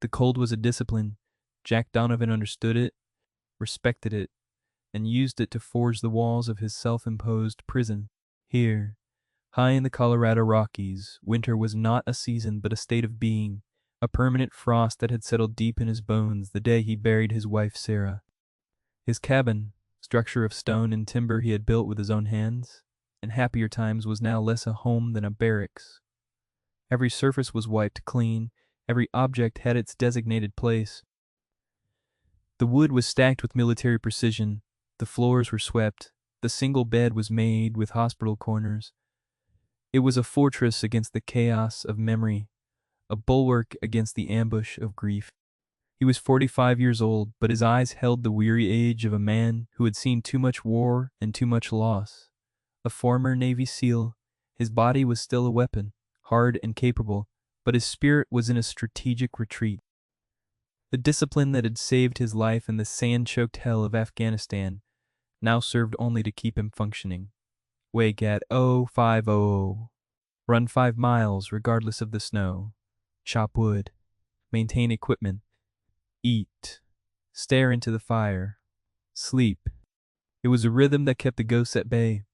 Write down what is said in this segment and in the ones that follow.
The cold was a discipline. Jack Donovan understood it, respected it, and used it to forge the walls of his self-imposed prison. Here, high in the Colorado Rockies, winter was not a season but a state of being, a permanent frost that had settled deep in his bones the day he buried his wife Sarah. His cabin, structure of stone and timber he had built with his own hands, in happier times was now less a home than a barracks. Every surface was wiped clean, every object had its designated place. The wood was stacked with military precision, the floors were swept, the single bed was made with hospital corners. It was a fortress against the chaos of memory, a bulwark against the ambush of grief. He was 45 years old, but his eyes held the weary age of a man who had seen too much war and too much loss. A former Navy SEAL, his body was still a weapon, hard and capable, but his spirit was in a strategic retreat. The discipline that had saved his life in the sand-choked hell of Afghanistan now served only to keep him functioning. Wake at 0500. Run 5 miles regardless of the snow. Chop wood. Maintain equipment. Eat. Stare into the fire. Sleep. It was a rhythm that kept the ghosts at bay.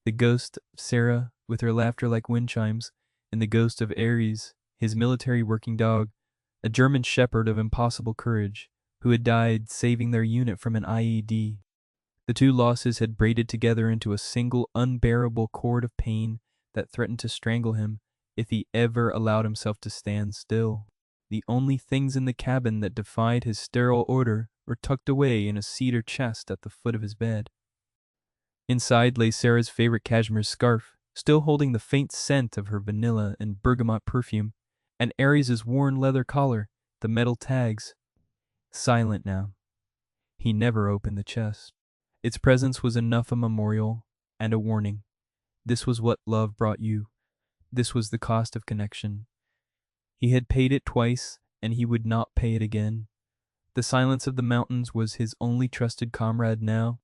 The ghost of Sarah, with her laughter like wind chimes, and the ghost of Ares, his military working dog, a German shepherd of impossible courage, who had died saving their unit from an IED. The two losses had braided together into a single unbearable cord of pain that threatened to strangle him if he ever allowed himself to stand still. The only things in the cabin that defied his sterile order were tucked away in a cedar chest at the foot of his bed. Inside lay Sarah's favorite cashmere scarf, still holding the faint scent of her vanilla and bergamot perfume, and Ares's worn leather collar, the metal tags. Silent now. He never opened the chest. Its presence was enough a memorial and a warning. This was what love brought you. This was the cost of connection. He had paid it twice, and he would not pay it again. The silence of the mountains was his only trusted comrade now.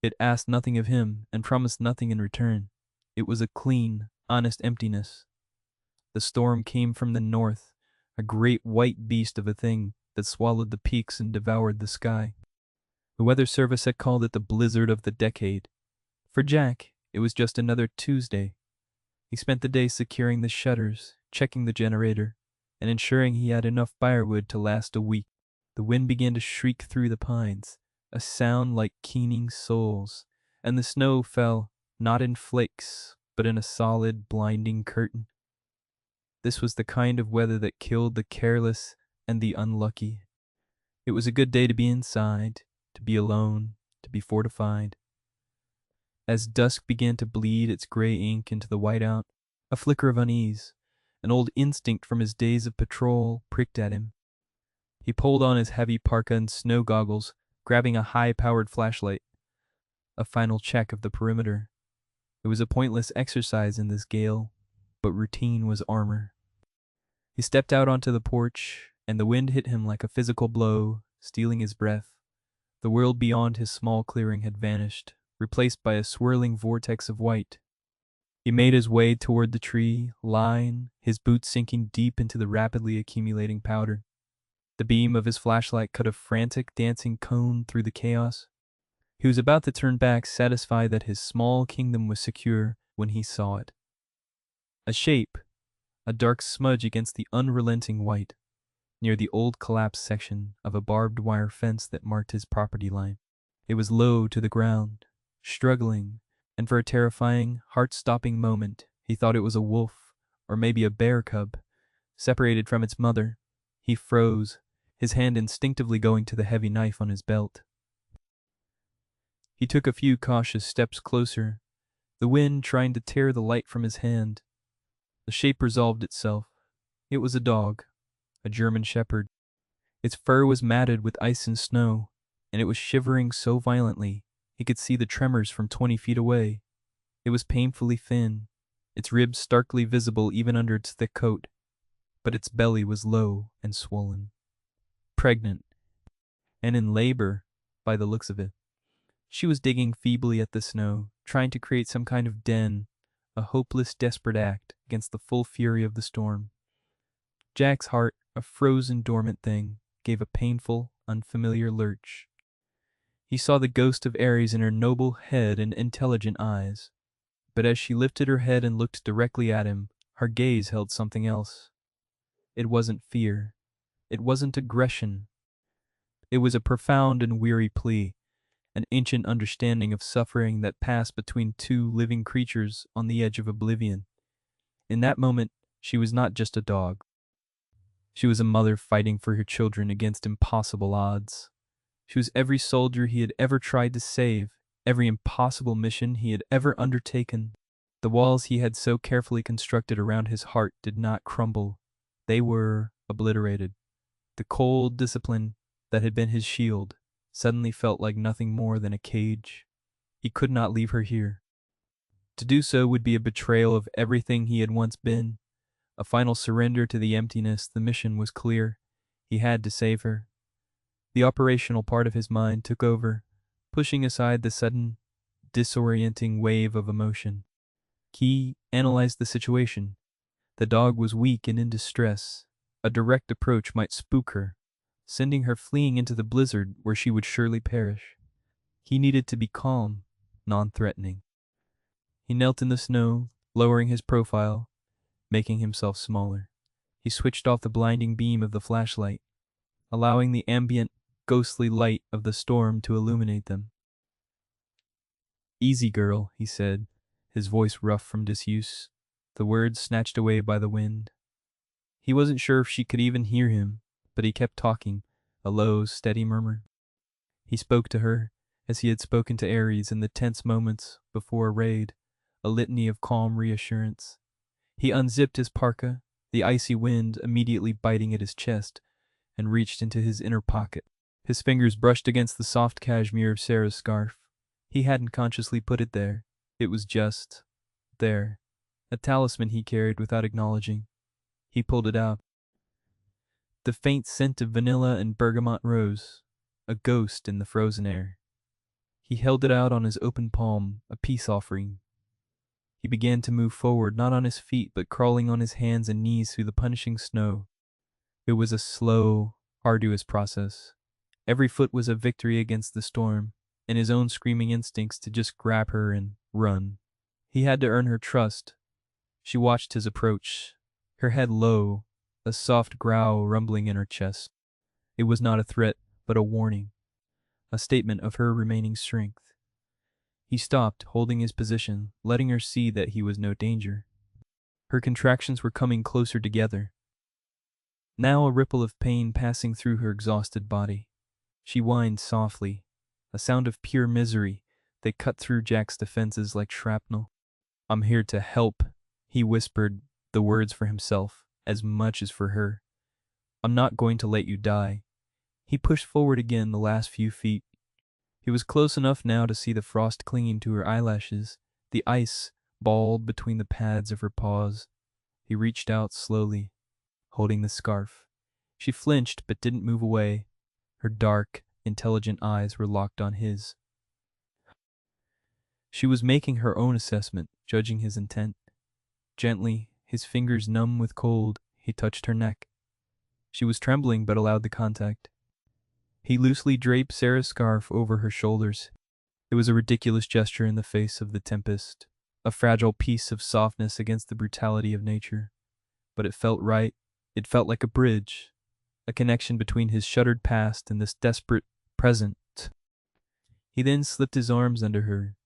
It asked nothing of him and promised nothing in return. It was a clean, honest emptiness. The storm came from the north, a great white beast of a thing that swallowed the peaks and devoured the sky. The weather service had called it the blizzard of the decade. For Jack, it was just another Tuesday. He spent the day securing the shutters, checking the generator, and ensuring he had enough firewood to last a week. The wind began to shriek through the pines, a sound like keening souls, and the snow fell, not in flakes, but in a solid, blinding curtain. This was the kind of weather that killed the careless and the unlucky. It was a good day to be inside, to be alone, to be fortified. As dusk began to bleed its gray ink into the whiteout, a flicker of unease, an old instinct from his days of patrol, pricked at him. He pulled on his heavy parka and snow goggles, grabbing a high-powered flashlight. A final check of the perimeter. It was a pointless exercise in this gale, but routine was armor. He stepped out onto the porch, and the wind hit him like a physical blow, stealing his breath. The world beyond his small clearing had vanished, replaced by a swirling vortex of white. He made his way toward the tree line, his boots sinking deep into the rapidly accumulating powder. The beam of his flashlight cut a frantic dancing cone through the chaos. He was about to turn back, satisfied that his small kingdom was secure, when he saw it. A shape, a dark smudge against the unrelenting white, near the old collapsed section of a barbed wire fence that marked his property line. It was low to the ground, struggling, and for a terrifying, heart-stopping moment, he thought it was a wolf, or maybe a bear cub, separated from its mother. He froze, his hand instinctively going to the heavy knife on his belt. He took a few cautious steps closer, the wind trying to tear the light from his hand. The shape resolved itself. It was a dog, a German shepherd. Its fur was matted with ice and snow, and it was shivering so violently he could see the tremors from 20 feet away. It was painfully thin, its ribs starkly visible even under its thick coat, but its belly was low and swollen. Pregnant, and in labor, by the looks of it. She was digging feebly at the snow, trying to create some kind of den, a hopeless, desperate act against the full fury of the storm. Jack's heart a frozen dormant thing, gave a painful, unfamiliar lurch. He saw the ghost of Ares in her noble head and intelligent eyes. But as she lifted her head and looked directly at him, her gaze held something else. It wasn't fear. It wasn't aggression. It was a profound and weary plea, an ancient understanding of suffering that passed between two living creatures on the edge of oblivion. In that moment, she was not just a dog. She was a mother fighting for her children against impossible odds. She was every soldier he had ever tried to save, every impossible mission he had ever undertaken. The walls he had so carefully constructed around his heart did not crumble. They were obliterated. The cold discipline that had been his shield suddenly felt like nothing more than a cage. He could not leave her here. To do so would be a betrayal of everything he had once been, a final surrender to the emptiness. The mission was clear. He had to save her. The operational part of his mind took over, pushing aside the sudden, disorienting wave of emotion. He analyzed the situation. The dog was weak and in distress. A direct approach might spook her, sending her fleeing into the blizzard where she would surely perish. He needed to be calm, non-threatening. He knelt in the snow, lowering his profile, making himself smaller. He switched off the blinding beam of the flashlight, allowing the ambient, ghostly light of the storm to illuminate them. "Easy, girl," he said, his voice rough from disuse, the words snatched away by the wind. He wasn't sure if she could even hear him, but he kept talking, a low, steady murmur. He spoke to her, as he had spoken to Ares in the tense moments before a raid, a litany of calm reassurance. He unzipped his parka, the icy wind immediately biting at his chest, and reached into his inner pocket. His fingers brushed against the soft cashmere of Sarah's scarf. He hadn't consciously put it there. It was just there, a talisman he carried without acknowledging. He pulled it out. The faint scent of vanilla and bergamot rose, a ghost in the frozen air. He held it out on his open palm, a peace offering. He began to move forward, not on his feet, but crawling on his hands and knees through the punishing snow. It was a slow, arduous process. Every foot was a victory against the storm, and his own screaming instincts to just grab her and run. He had to earn her trust. She watched his approach, her head low, a soft growl rumbling in her chest. It was not a threat, but a warning, a statement of her remaining strength. He stopped, holding his position, letting her see that he was no danger. Her contractions were coming closer together. Now a ripple of pain passing through her exhausted body. She whined softly, a sound of pure misery that cut through Jack's defenses like shrapnel. "I'm here to help," he whispered, the words for himself, as much as for her. "I'm not going to let you die." He pushed forward again the last few feet. He was close enough now to see the frost clinging to her eyelashes, the ice balled between the pads of her paws. He reached out slowly, holding the scarf. She flinched but didn't move away. Her dark, intelligent eyes were locked on his. She was making her own assessment, judging his intent. Gently, his fingers numb with cold, he touched her neck. She was trembling but allowed the contact. He loosely draped Sarah's scarf over her shoulders. It was a ridiculous gesture in the face of the tempest, a fragile piece of softness against the brutality of nature. But it felt right. It felt like a bridge, a connection between his shuttered past and this desperate present. He then slipped his arms under her,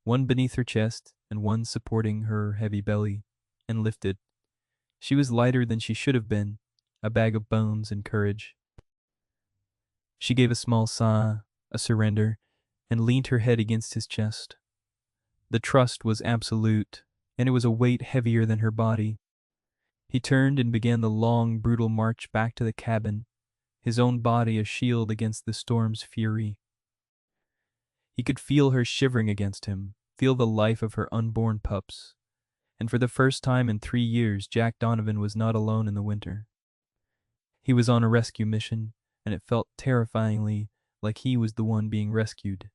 one beneath her chest and one supporting her heavy belly, and lifted. She was lighter than she should have been, a bag of bones and courage. She gave a small sigh, a surrender, and leaned her head against his chest. The trust was absolute, and it was a weight heavier than her body. He turned and began the long, brutal march back to the cabin, his own body a shield against the storm's fury. He could feel her shivering against him, feel the life of her unborn pups. And for the first time in 3 years, Jack Donovan was not alone in the winter. He was on a rescue mission, and it felt terrifyingly like he was the one being rescued.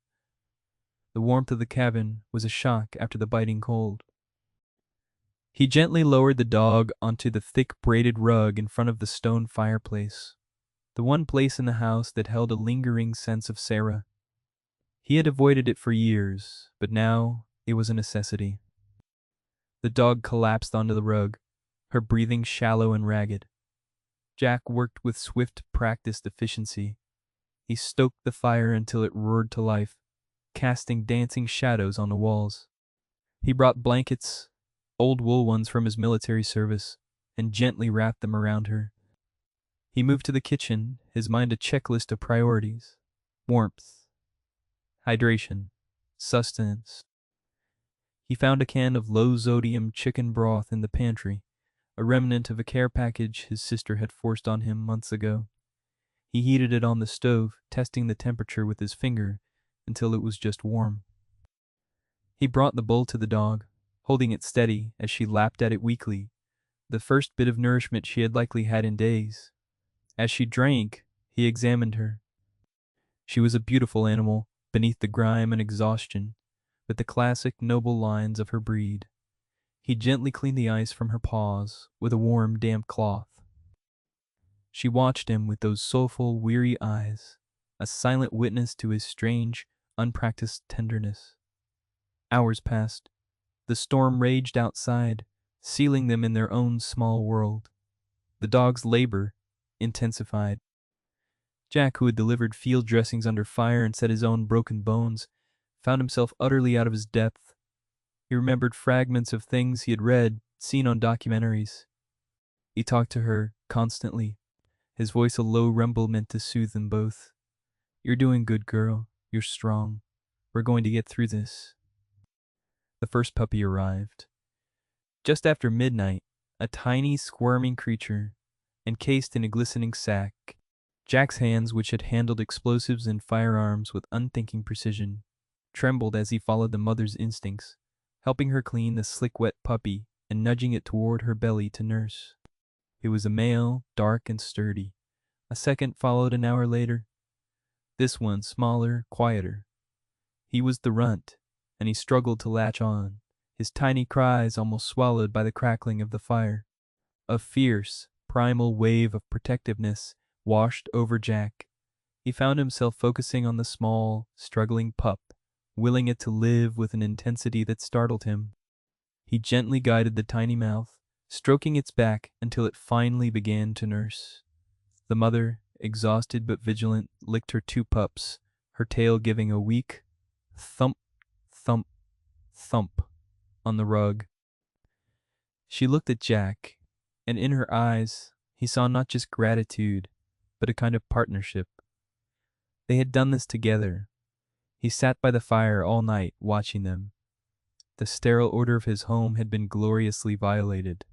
The warmth of the cabin was a shock after the biting cold. He gently lowered the dog onto the thick braided rug in front of the stone fireplace, the one place in the house that held a lingering sense of Sarah. He had avoided it for years, but now it was a necessity. The dog collapsed onto the rug, her breathing shallow and ragged. Jack worked with swift, practiced efficiency. He stoked the fire until it roared to life, casting dancing shadows on the walls. He brought blankets, old wool ones from his military service, and gently wrapped them around her. He moved to the kitchen, his mind a checklist of priorities: warmth, hydration, sustenance. He found a can of low-sodium chicken broth in the pantry, a remnant of a care package his sister had forced on him months ago. He heated it on the stove, testing the temperature with his finger until it was just warm. He brought the bowl to the dog, holding it steady as she lapped at it weakly, the first bit of nourishment she had likely had in days. As she drank, he examined her. She was a beautiful animal, beneath the grime and exhaustion, with the classic noble lines of her breed. He gently cleaned the ice from her paws with a warm, damp cloth. She watched him with those soulful, weary eyes, a silent witness to his strange, unpracticed tenderness. Hours passed. The storm raged outside, sealing them in their own small world. The dog's labor intensified. Jack, who had delivered field dressings under fire and set his own broken bones, found himself utterly out of his depth. He remembered fragments of things he had read, seen on documentaries. He talked to her constantly, his voice a low rumble meant to soothe them both. "You're doing good, girl. You're strong. We're going to get through this." The first puppy arrived. Just after midnight, a tiny, squirming creature, encased in a glistening sack. Jack's hands, which had handled explosives and firearms with unthinking precision, trembled as he followed the mother's instincts, helping her clean the slick, wet puppy and nudging it toward her belly to nurse. It was a male, dark and sturdy. A second followed an hour later. This one smaller, quieter. He was the runt, and he struggled to latch on, his tiny cries almost swallowed by the crackling of the fire. A fierce, primal wave of protectiveness washed over Jack. He found himself focusing on the small, struggling pup, willing it to live with an intensity that startled him. He gently guided the tiny mouth, stroking its back until it finally began to nurse. The mother, exhausted but vigilant, licked her two pups, her tail giving a weak thump, thump, thump on the rug. She looked at Jack, and in her eyes he saw not just gratitude, but a kind of partnership. They had done this together. He sat by the fire all night, watching them. The sterile order of his home had been gloriously violated.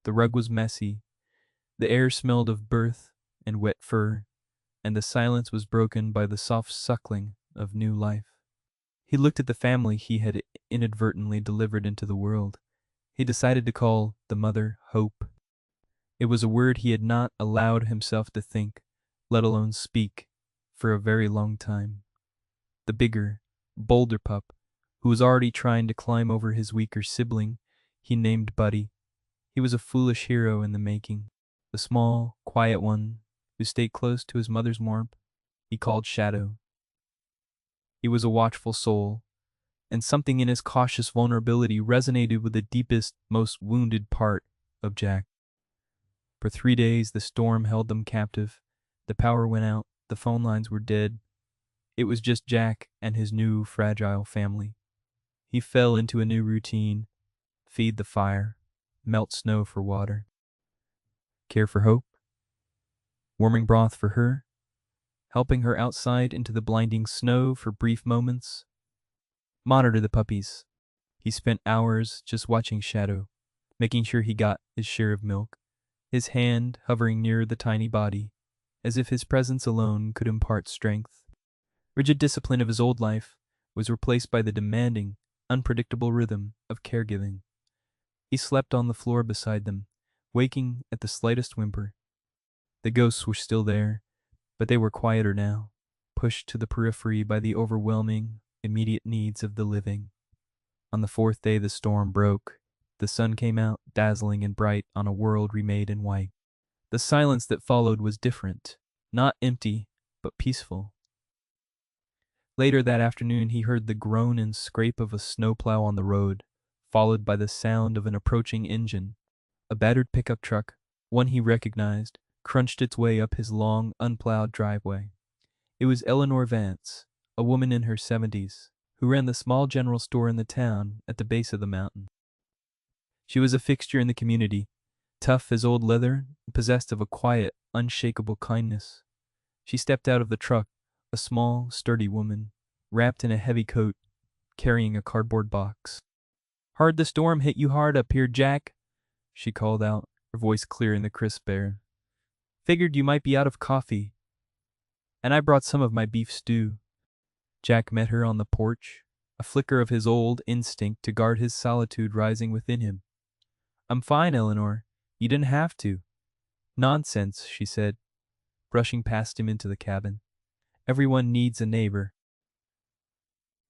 The rug was messy, the air smelled of birth and wet fur, and the silence was broken by the soft suckling of new life. He looked at the family he had inadvertently delivered into the world. He decided to call the mother Hope. It was a word he had not allowed himself to think, let alone speak, for a very long time. The bigger, bolder pup, who was already trying to climb over his weaker sibling, he named Buddy. He was a foolish hero in the making. The small, quiet one, who stayed close to his mother's warmth, he called Shadow. He was a watchful soul, and something in his cautious vulnerability resonated with the deepest, most wounded part of Jack. For 3 days the storm held them captive. The power went out, the phone lines were dead. It was just Jack and his new, fragile family. He fell into a new routine: feed the fire, melt snow for water, care for Hope, warming broth for her, helping her outside into the blinding snow for brief moments, monitor the puppies. He spent hours just watching Shadow, making sure he got his share of milk, his hand hovering near the tiny body, as if his presence alone could impart strength. Rigid discipline of his old life was replaced by the demanding, unpredictable rhythm of caregiving. He slept on the floor beside them, waking at the slightest whimper. The ghosts were still there, but they were quieter now, pushed to the periphery by the overwhelming, immediate needs of the living. On the 4th day the storm broke. The sun came out, dazzling and bright, on a world remade in white. The silence that followed was different, not empty, but peaceful. Later that afternoon, he heard the groan and scrape of a snowplow on the road, followed by the sound of an approaching engine. A battered pickup truck, one he recognized, crunched its way up his long, unplowed driveway. It was Eleanor Vance, a woman in her 70s, who ran the small general store in the town at the base of the mountain. She was a fixture in the community, tough as old leather, and possessed of a quiet, unshakable kindness. She stepped out of the truck, a small, sturdy woman, wrapped in a heavy coat, carrying a cardboard box. "Heard the storm hit you hard up here, Jack," she called out, her voice clear in the crisp air. "Figured you might be out of coffee, and I brought some of my beef stew." Jack met her on the porch, a flicker of his old instinct to guard his solitude rising within him. "I'm fine, Eleanor. You didn't have to." "Nonsense," she said, brushing past him into the cabin. "Everyone needs a neighbor."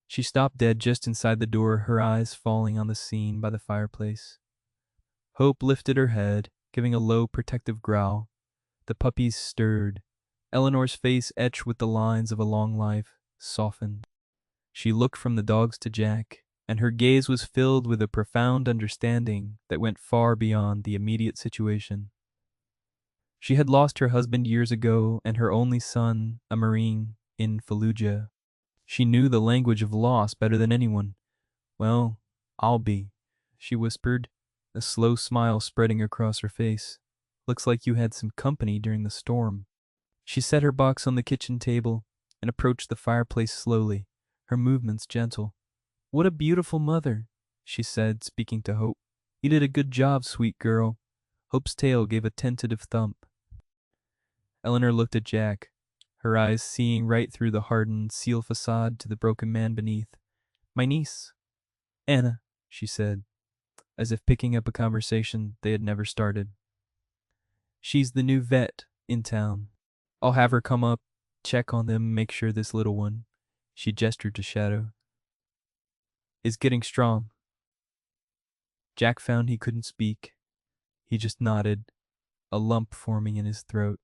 She stopped dead just inside the door, her eyes falling on the scene by the fireplace. Hope lifted her head, giving a low, protective growl. The puppies stirred. Eleanor's face, etched with the lines of a long life, softened. She looked from the dogs to Jack, and her gaze was filled with a profound understanding that went far beyond the immediate situation. She had lost her husband years ago and her only son, a Marine, in Fallujah. She knew the language of loss better than anyone. "Well, I'll be," she whispered, a slow smile spreading across her face. "Looks like you had some company during the storm." She set her box on the kitchen table and approached the fireplace slowly, her movements gentle. "What a beautiful mother," she said, speaking to Hope. "You did a good job, sweet girl." Hope's tail gave a tentative thump. Eleanor looked at Jack, her eyes seeing right through the hardened seal facade to the broken man beneath. "My niece, Anna," she said, as if picking up a conversation they had never started. "She's the new vet in town. I'll have her come up, check on them, make sure this little one," she gestured to Shadow, "is getting strong." Jack found he couldn't speak. He just nodded, a lump forming in his throat.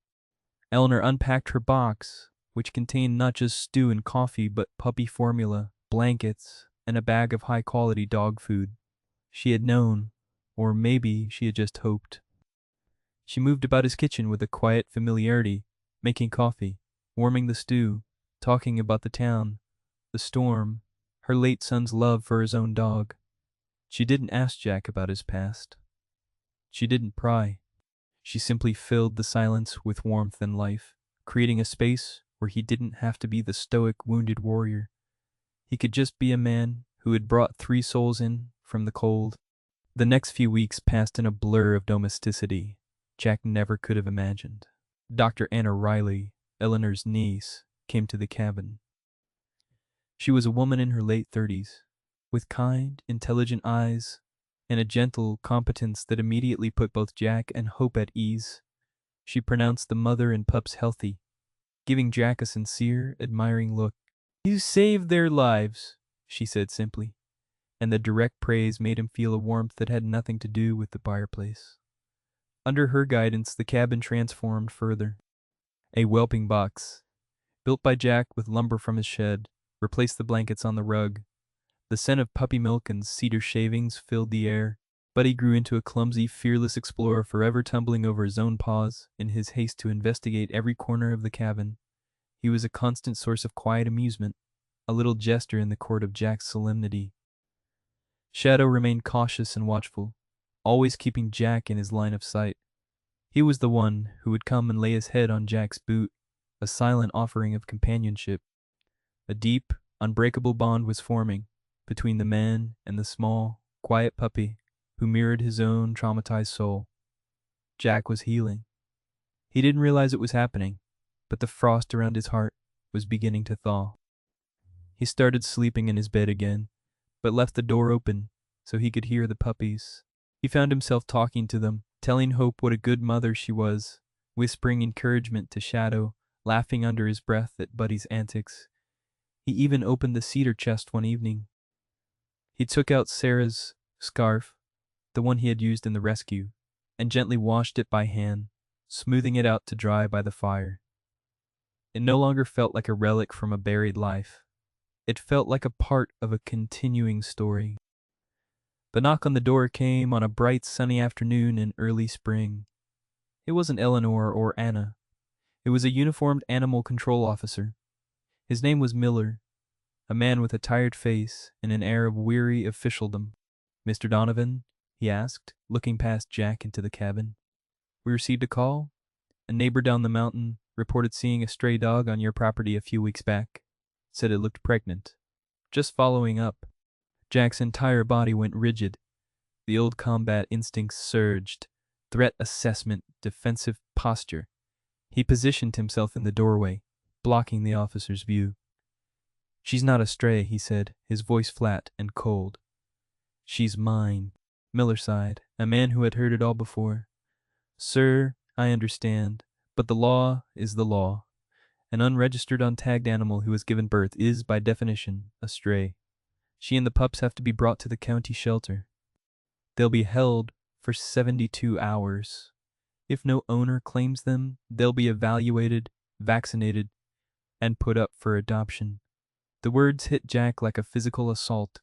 Eleanor unpacked her box, which contained not just stew and coffee, but puppy formula, blankets, and a bag of high-quality dog food. She had known, or maybe she had just hoped. She moved about his kitchen with a quiet familiarity, making coffee, warming the stew, talking about the town, the storm, her late son's love for his own dog. She didn't ask Jack about his past. She didn't pry. She simply filled the silence with warmth and life, creating a space where he didn't have to be the stoic, wounded warrior. He could just be a man who had brought 3 souls in from the cold. The next few weeks passed in a blur of domesticity Jack never could have imagined. Dr. Anna Riley, Eleanor's niece, came to the cabin. She was a woman in her late 30s, with kind, intelligent eyes and a gentle competence that immediately put both Jack and Hope at ease. She pronounced the mother and pups healthy, giving Jack a sincere, admiring look. "You saved their lives," she said simply, and the direct praise made him feel a warmth that had nothing to do with the fireplace. Under her guidance, the cabin transformed further. A whelping box, built by Jack with lumber from his shed, replaced the blankets on the rug. The scent of puppy milk and cedar shavings filled the air. Buddy grew into a clumsy, fearless explorer, forever tumbling over his own paws in his haste to investigate every corner of the cabin. He was a constant source of quiet amusement, a little jester in the court of Jack's solemnity. Shadow remained cautious and watchful, always keeping Jack in his line of sight. He was the one who would come and lay his head on Jack's boot, a silent offering of companionship. A deep, unbreakable bond was forming between the man and the small, quiet puppy who mirrored his own traumatized soul. Jack was healing. He didn't realize it was happening, but the frost around his heart was beginning to thaw. He started sleeping in his bed again, but left the door open so he could hear the puppies. He found himself talking to them, telling Hope what a good mother she was, whispering encouragement to Shadow, laughing under his breath at Buddy's antics. He even opened the cedar chest one evening. He took out Sarah's scarf, the one he had used in the rescue, and gently washed it by hand, smoothing it out to dry by the fire. It no longer felt like a relic from a buried life. It felt like a part of a continuing story. The knock on the door came on a bright sunny afternoon in early spring. It wasn't Eleanor or Anna. It was a uniformed animal control officer. His name was Miller, a man with a tired face and an air of weary officialdom. "Mr. Donovan?" he asked, looking past Jack into the cabin. "We received a call. A neighbor down the mountain reported seeing a stray dog on your property a few weeks back. Said it looked pregnant. Just following up." Jack's entire body went rigid. The old combat instincts surged. Threat assessment, defensive posture. He positioned himself in the doorway, blocking the officer's view. "She's not a stray," he said, his voice flat and cold. "She's mine." Miller sighed, a man who had heard it all before. "Sir, I understand, but the law is the law. An unregistered, untagged animal who has given birth is, by definition, a stray. She and the pups have to be brought to the county shelter. They'll be held for 72 hours. If no owner claims them, they'll be evaluated, vaccinated, and put up for adoption." The words hit Jack like a physical assault.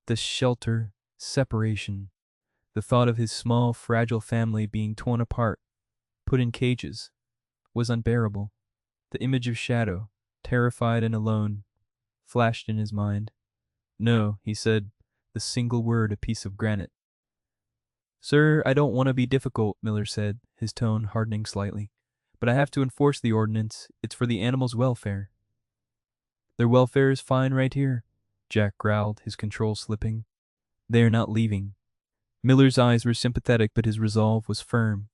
The shelter, separation. The thought of his small, fragile family being torn apart, put in cages, was unbearable. The image of Shadow, terrified and alone, flashed in his mind. "No," he said, the single word a piece of granite. "Sir, I don't want to be difficult," Miller said, his tone hardening slightly. "But I have to enforce the ordinance. It's for the animals' welfare." "Their welfare is fine right here," Jack growled, his control slipping. "They are not leaving." Miller's eyes were sympathetic, but his resolve was firm.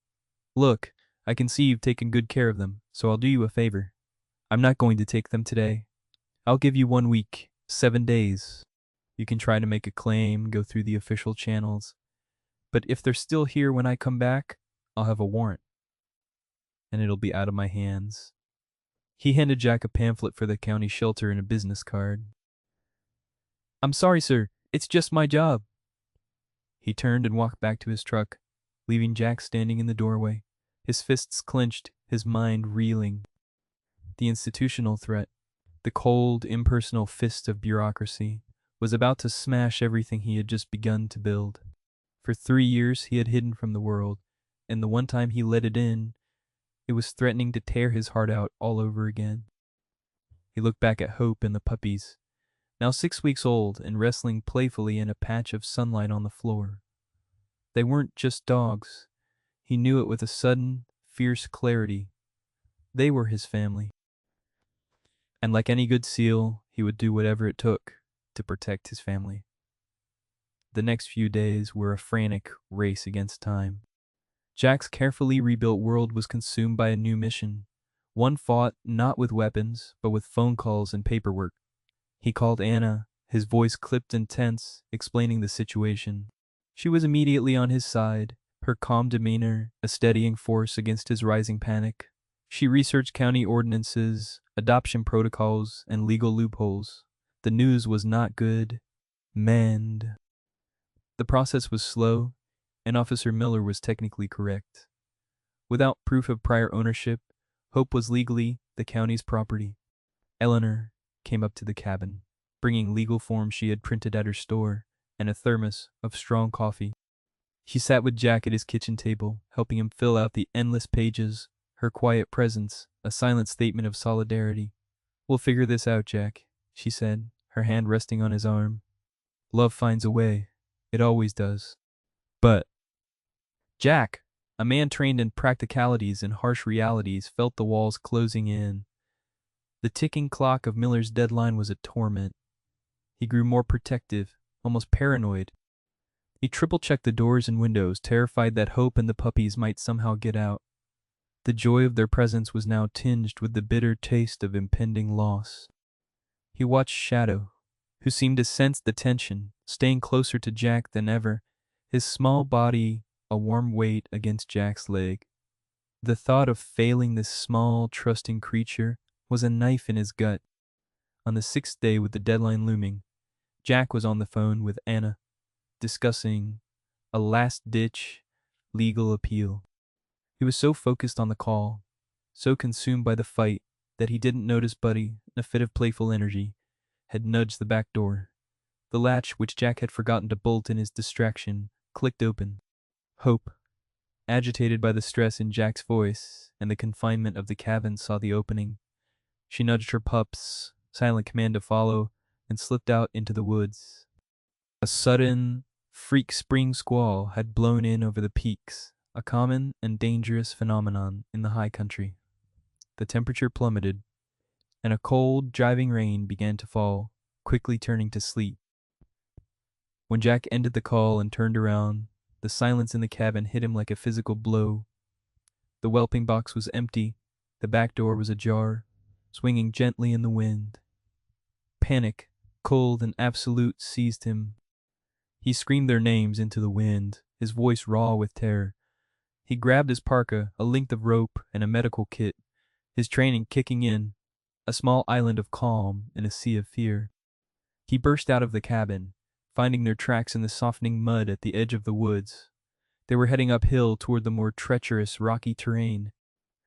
"Look, I can see you've taken good care of them, so I'll do you a favor. I'm not going to take them today. I'll give you 1 week, 7 days. You can try to make a claim, go through the official channels. But if they're still here when I come back, I'll have a warrant. And it'll be out of my hands." He handed Jack a pamphlet for the county shelter and a business card. "I'm sorry, sir. It's just my job." He turned and walked back to his truck, leaving Jack standing in the doorway, his fists clenched, his mind reeling. The institutional threat, the cold, impersonal fist of bureaucracy, was about to smash everything he had just begun to build. For 3 years he had hidden from the world, and the one time he let it in, it was threatening to tear his heart out all over again. He looked back at Hope and the puppies, now 6 weeks old and wrestling playfully in a patch of sunlight on the floor. They weren't just dogs. He knew it with a sudden, fierce clarity. They were his family. And like any good SEAL, he would do whatever it took to protect his family. The next few days were a frantic race against time. Jack's carefully rebuilt world was consumed by a new mission. One fought not with weapons, but with phone calls and paperwork. He called Anna, his voice clipped and tense, explaining the situation. She was immediately on his side, her calm demeanor a steadying force against his rising panic. She researched county ordinances, adoption protocols, and legal loopholes. The news was not good. Mend. The process was slow, and Officer Miller was technically correct. Without proof of prior ownership, Hope was legally the county's property. Eleanor came up to the cabin, bringing legal forms she had printed at her store and a thermos of strong coffee. She sat with Jack at his kitchen table, helping him fill out the endless pages, her quiet presence a silent statement of solidarity. "We'll figure this out, Jack," she said, her hand resting on his arm. "Love finds a way. It always does." But Jack, a man trained in practicalities and harsh realities, felt the walls closing in. The ticking clock of Miller's deadline was a torment. He grew more protective, almost paranoid. He triple-checked the doors and windows, terrified that Hope and the puppies might somehow get out. The joy of their presence was now tinged with the bitter taste of impending loss. He watched Shadow, who seemed to sense the tension, staying closer to Jack than ever, his small body a warm weight against Jack's leg. The thought of failing this small, trusting creature was a knife in his gut. On the 6th day, with the deadline looming, Jack was on the phone with Anna, discussing a last-ditch legal appeal. He was so focused on the call, so consumed by the fight, that he didn't notice Buddy, in a fit of playful energy, had nudged the back door. The latch, which Jack had forgotten to bolt in his distraction, clicked open. Hope, agitated by the stress in Jack's voice and the confinement of the cabin, saw the opening. She nudged her pup's silent command to follow and slipped out into the woods. A sudden, freak spring squall had blown in over the peaks, a common and dangerous phenomenon in the high country. The temperature plummeted, and a cold, driving rain began to fall, quickly turning to sleet. When Jack ended the call and turned around, the silence in the cabin hit him like a physical blow. The whelping box was empty, the back door was ajar, swinging gently in the wind. Panic, cold and absolute, seized him. He screamed their names into the wind, his voice raw with terror. He grabbed his parka, a length of rope, and a medical kit, his training kicking in, a small island of calm in a sea of fear. He burst out of the cabin, finding their tracks in the softening mud at the edge of the woods. They were heading uphill toward the more treacherous, rocky terrain.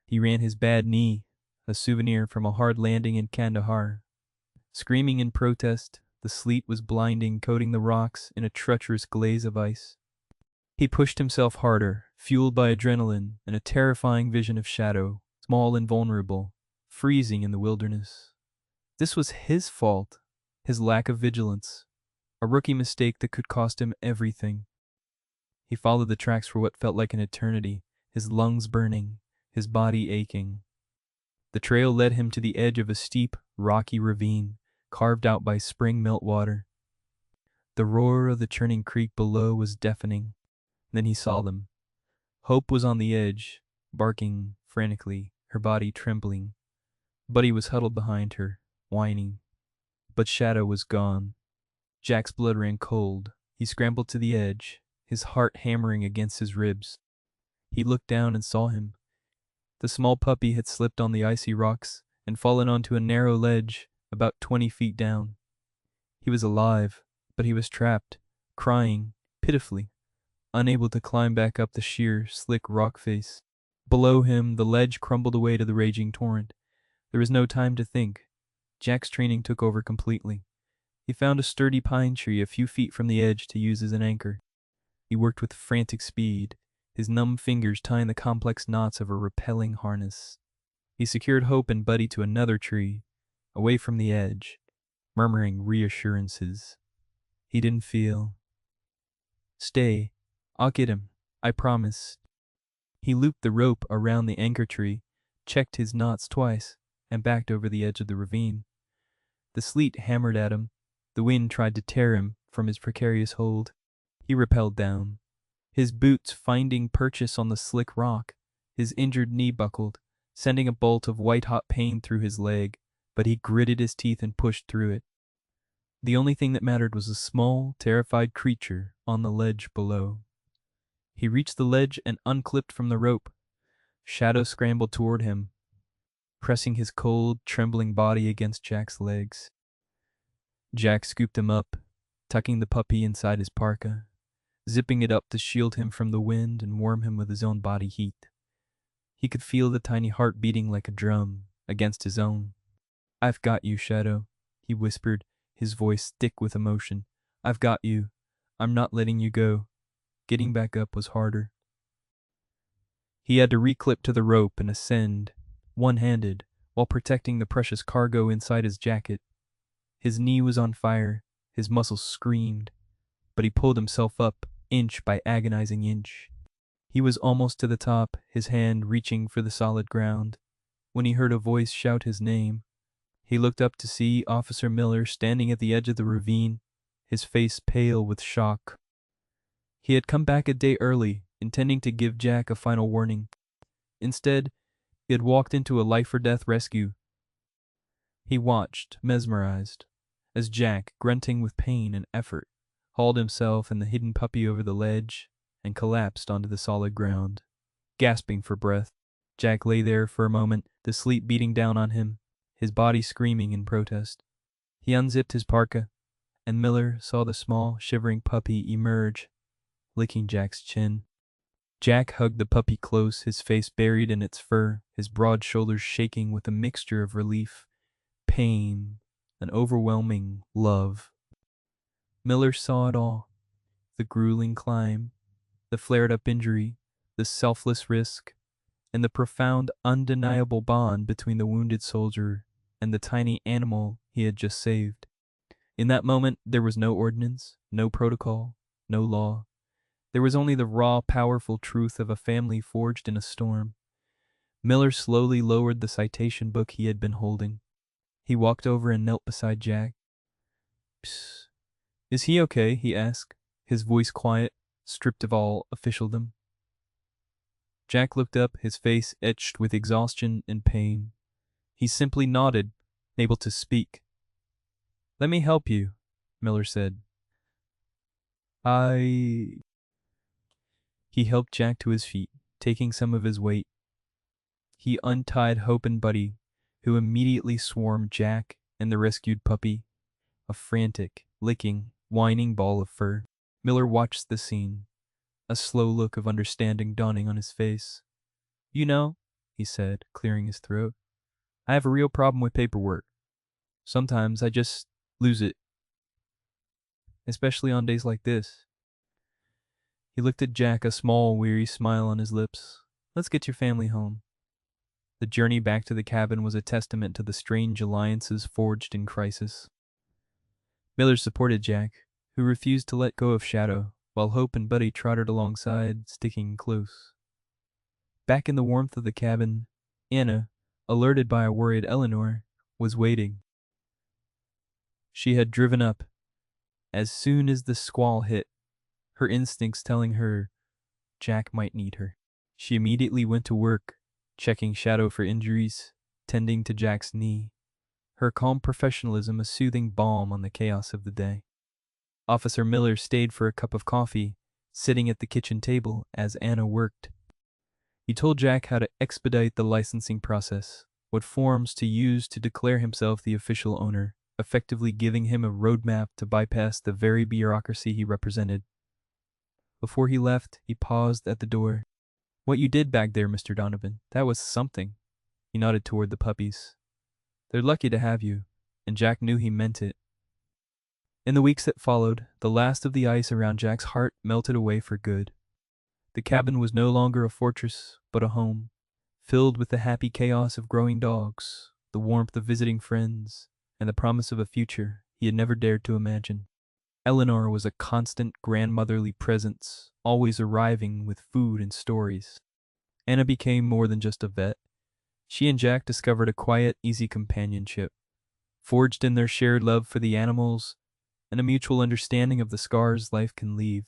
He ran his bad knee, a souvenir from a hard landing in Kandahar. Screaming in protest, the sleet was blinding, coating the rocks in a treacherous glaze of ice. He pushed himself harder, fueled by adrenaline and a terrifying vision of Shadow, small and vulnerable, freezing in the wilderness. This was his fault, his lack of vigilance, a rookie mistake that could cost him everything. He followed the tracks for what felt like an eternity, his lungs burning, his body aching. The trail led him to the edge of a steep, rocky ravine, carved out by spring meltwater. The roar of the churning creek below was deafening. Then he saw them. Hope was on the edge, barking frantically, her body trembling. Buddy was huddled behind her, whining. But Shadow was gone. Jack's blood ran cold. He scrambled to the edge, his heart hammering against his ribs. He looked down and saw him. The small puppy had slipped on the icy rocks and fallen onto a narrow ledge about 20 feet down. He was alive, but he was trapped, crying, pitifully, unable to climb back up the sheer, slick rock face. Below him, the ledge crumbled away to the raging torrent. There was no time to think. Jack's training took over completely. He found a sturdy pine tree a few feet from the edge to use as an anchor. He worked with frantic speed, his numb fingers tying the complex knots of a repelling harness. He secured Hope and Buddy to another tree, away from the edge, murmuring reassurances. He didn't feel. "Stay. I'll get him. I promise." He looped the rope around the anchor tree, checked his knots twice, and backed over the edge of the ravine. The sleet hammered at him. The wind tried to tear him from his precarious hold. He rappelled down, his boots finding purchase on the slick rock. His injured knee buckled, sending a bolt of white-hot pain through his leg, but he gritted his teeth and pushed through it. The only thing that mattered was a small, terrified creature on the ledge below. He reached the ledge and unclipped from the rope. Shadow scrambled toward him, pressing his cold, trembling body against Jack's legs. Jack scooped him up, tucking the puppy inside his parka, zipping it up to shield him from the wind and warm him with his own body heat. He could feel the tiny heart beating like a drum against his own. "I've got you, Shadow," he whispered, his voice thick with emotion. "I've got you. I'm not letting you go." Getting back up was harder. He had to reclip to the rope and ascend, one-handed, while protecting the precious cargo inside his jacket. His knee was on fire, his muscles screamed, but he pulled himself up, inch by agonizing inch. He was almost to the top, his hand reaching for the solid ground, when he heard a voice shout his name. He looked up to see Officer Miller standing at the edge of the ravine, his face pale with shock. He had come back a day early, intending to give Jack a final warning. Instead, he had walked into a life-or-death rescue. He watched, mesmerized, as Jack, grunting with pain and effort, hauled himself and the hidden puppy over the ledge and collapsed onto the solid ground. Gasping for breath, Jack lay there for a moment, the sleep beating down on him, his body screaming in protest. He unzipped his parka, and Miller saw the small, shivering puppy emerge, licking Jack's chin. Jack hugged the puppy close, his face buried in its fur, his broad shoulders shaking with a mixture of relief, pain, and overwhelming love. Miller saw it all: the grueling climb, the flared up injury, the selfless risk, and the profound, undeniable bond between the wounded soldier and the tiny animal he had just saved. In that moment, there was no ordinance, no protocol, no law. There was only the raw, powerful truth of a family forged in a storm. Miller slowly lowered the citation book he had been holding. He walked over and knelt beside Jack. Psst. Is he okay? He asked, his voice quiet, stripped of all officialdom. Jack looked up, his face etched with exhaustion and pain. He simply nodded, able to speak. Let me help you, Miller said. He helped Jack to his feet, taking some of his weight. He untied Hope and Buddy, who immediately swarmed Jack and the rescued puppy, a frantic, licking, whining ball of fur. Miller watched the scene, a slow look of understanding dawning on his face. You know, he said, clearing his throat, I have a real problem with paperwork. Sometimes I just lose it, especially on days like this. He looked at Jack, a small, weary smile on his lips. Let's get your family home. The journey back to the cabin was a testament to the strange alliances forged in crisis. Miller supported Jack, who refused to let go of Shadow, while Hope and Buddy trotted alongside, sticking close. Back in the warmth of the cabin, Anna, alerted by a worried Eleanor, was waiting. She had driven up as soon as the squall hit, her instincts telling her Jack might need her. She immediately went to work, checking Shadow for injuries, tending to Jack's knee, her calm professionalism a soothing balm on the chaos of the day. Officer Miller stayed for a cup of coffee, sitting at the kitchen table as Anna worked. He told Jack how to expedite the licensing process, what forms to use to declare himself the official owner, effectively giving him a roadmap to bypass the very bureaucracy he represented. Before he left, he paused at the door. What you did back there, Mr. Donovan, that was something. He nodded toward the puppies. They're lucky to have you, and Jack knew he meant it. In the weeks that followed, the last of the ice around Jack's heart melted away for good. The cabin was no longer a fortress, but a home, filled with the happy chaos of growing dogs, the warmth of visiting friends, and the promise of a future he had never dared to imagine. Eleanor was a constant grandmotherly presence, always arriving with food and stories. Anna became more than just a vet. She and Jack discovered a quiet, easy companionship, forged in their shared love for the animals and a mutual understanding of the scars life can leave.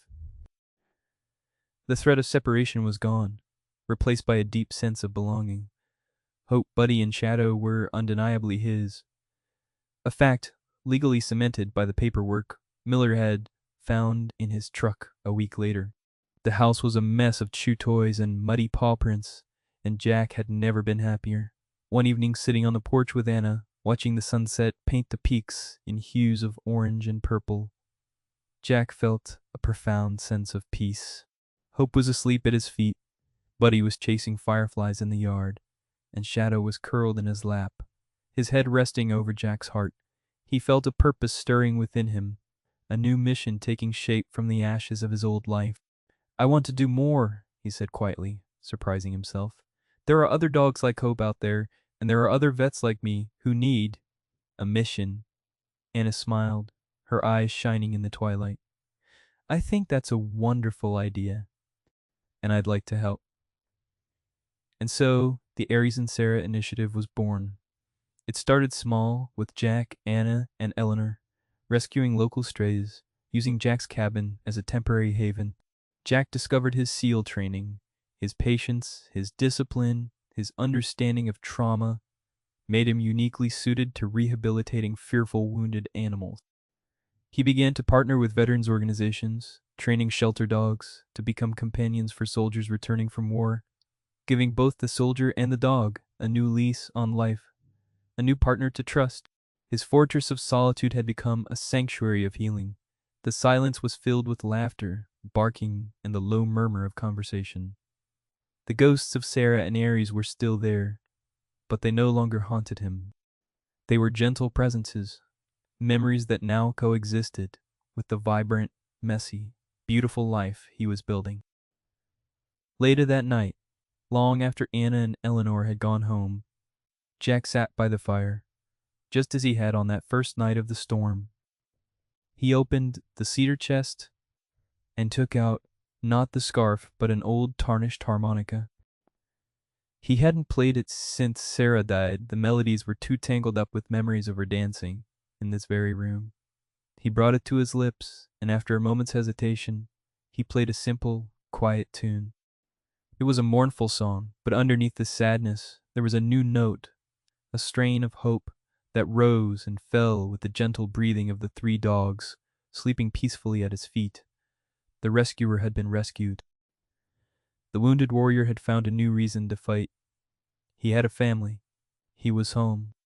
The threat of separation was gone, replaced by a deep sense of belonging. Hope, Buddy, and Shadow were undeniably his, a fact legally cemented by the paperwork Miller had found in his truck a week later. The house was a mess of chew toys and muddy paw prints, and Jack had never been happier. One evening, sitting on the porch with Anna, watching the sunset paint the peaks in hues of orange and purple, Jack felt a profound sense of peace. Hope was asleep at his feet, Buddy was chasing fireflies in the yard, and Shadow was curled in his lap, his head resting over Jack's heart. He felt a purpose stirring within him, a new mission taking shape from the ashes of his old life. I want to do more, he said quietly, surprising himself. There are other dogs like Hope out there, and there are other vets like me who need a mission. Anna smiled, her eyes shining in the twilight. I think that's a wonderful idea, and I'd like to help. And so, the Aries and Sarah initiative was born. It started small, with Jack, Anna, and Eleanor rescuing local strays, using Jack's cabin as a temporary haven. Jack discovered his SEAL training, his patience, his discipline, his understanding of trauma, made him uniquely suited to rehabilitating fearful wounded animals. He began to partner with veterans organizations, training shelter dogs to become companions for soldiers returning from war, giving both the soldier and the dog a new lease on life, a new partner to trust. His fortress of solitude had become a sanctuary of healing. The silence was filled with laughter, barking, and the low murmur of conversation. The ghosts of Sarah and Aries were still there, but they no longer haunted him. They were gentle presences, memories that now coexisted with the vibrant, messy, beautiful life he was building. Later that night, long after Anna and Eleanor had gone home, Jack sat by the fire, just as he had on that first night of the storm. He opened the cedar chest and took out not the scarf but an old tarnished harmonica. He hadn't played it since Sarah died. The melodies were too tangled up with memories of her dancing in this very room. He brought it to his lips, and after a moment's hesitation, he played a simple, quiet tune. It was a mournful song, but underneath the sadness, there was a new note, a strain of hope that rose and fell with the gentle breathing of the three dogs sleeping peacefully at his feet. The rescuer had been rescued. The wounded warrior had found a new reason to fight. He had a family. He was home.